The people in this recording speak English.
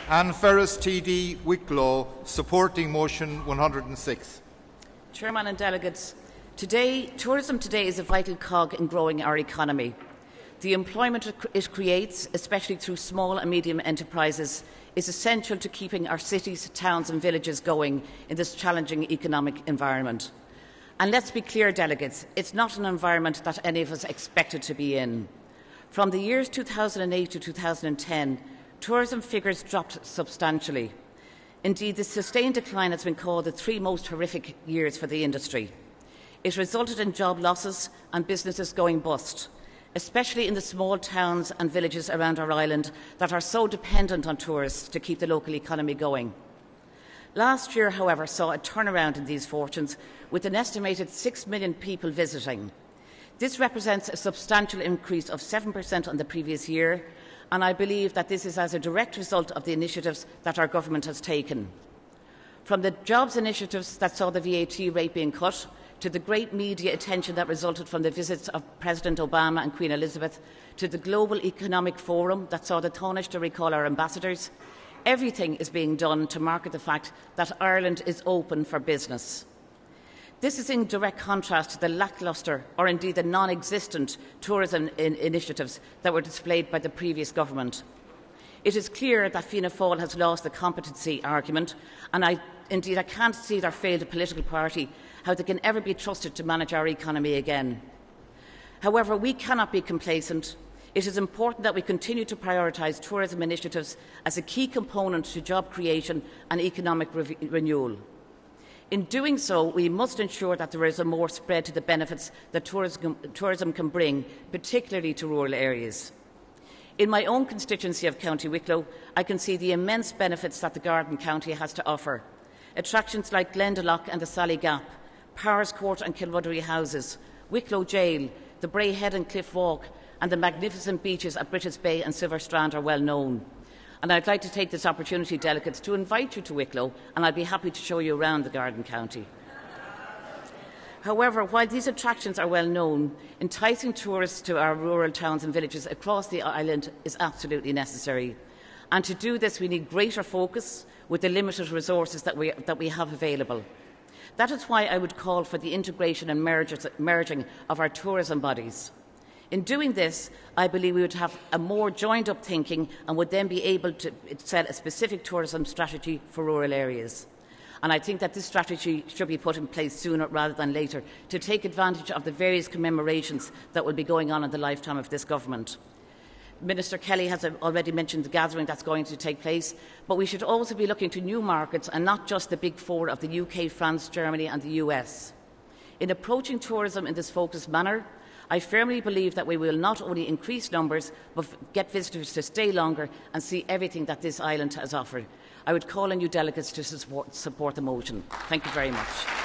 and Ferris TD Wicklow, supporting motion 106. Chairman and delegates, tourism today is a vital cog in growing our economy. The employment it creates, especially through small and medium enterprises, is essential to keeping our cities, towns and villages going in this challenging economic environment. And let's be clear, delegates, it's not an environment that any of us expected to be in. From the years 2008 to 2010, tourism figures dropped substantially. Indeed, the sustained decline has been called the 3 most horrific years for the industry. It resulted in job losses and businesses going bust, especially in the small towns and villages around our island that are so dependent on tourists to keep the local economy going. Last year, however, saw a turnaround in these fortunes, with an estimated 6 million people visiting. This represents a substantial increase of 7% on the previous year, and I believe that this is as a direct result of the initiatives that our government has taken. From the jobs initiatives that saw the VAT rate being cut, to the great media attention that resulted from the visits of President Obama and Queen Elizabeth, to the Global Economic Forum that saw the Taoiseach to recall our ambassadors, everything is being done to market the fact that Ireland is open for business. This is in direct contrast to the lacklustre, or indeed the non-existent, tourism initiatives that were displayed by the previous government. It is clear that Fianna Fáil has lost the competency argument, and I can't see their failed political party how they can ever be trusted to manage our economy again. However, we cannot be complacent. It is important that we continue to prioritise tourism initiatives as a key component to job creation and economic renewal. In doing so, we must ensure that there is a more spread to the benefits that tourism can bring, particularly to rural areas. In my own constituency of County Wicklow, I can see the immense benefits that the Garden County has to offer. Attractions like Glendalough and the Sally Gap, Powers Court and Kilruddery Houses, Wicklow Jail, the Bray Head and Cliff Walk, and the magnificent beaches at British Bay and Silver Strand are well known. And I'd like to take this opportunity, delegates, to invite you to Wicklow, and I'd be happy to show you around the Garden County. However, while these attractions are well known, enticing tourists to our rural towns and villages across the island is absolutely necessary. And to do this, we need greater focus with the limited resources that we have available. That is why I would call for the integration and merging of our tourism bodies. In doing this, I believe we would have a more joined-up thinking and would then be able to set a specific tourism strategy for rural areas. And I think that this strategy should be put in place sooner rather than later to take advantage of the various commemorations that will be going on in the lifetime of this government. Minister Kelly has already mentioned the gathering that's going to take place, but we should also be looking to new markets and not just the big 4 of the UK, France, Germany and the US. In approaching tourism in this focused manner, I firmly believe that we will not only increase numbers, but get visitors to stay longer and see everything that this island has offered. I would call on you delegates to support the motion. Thank you very much.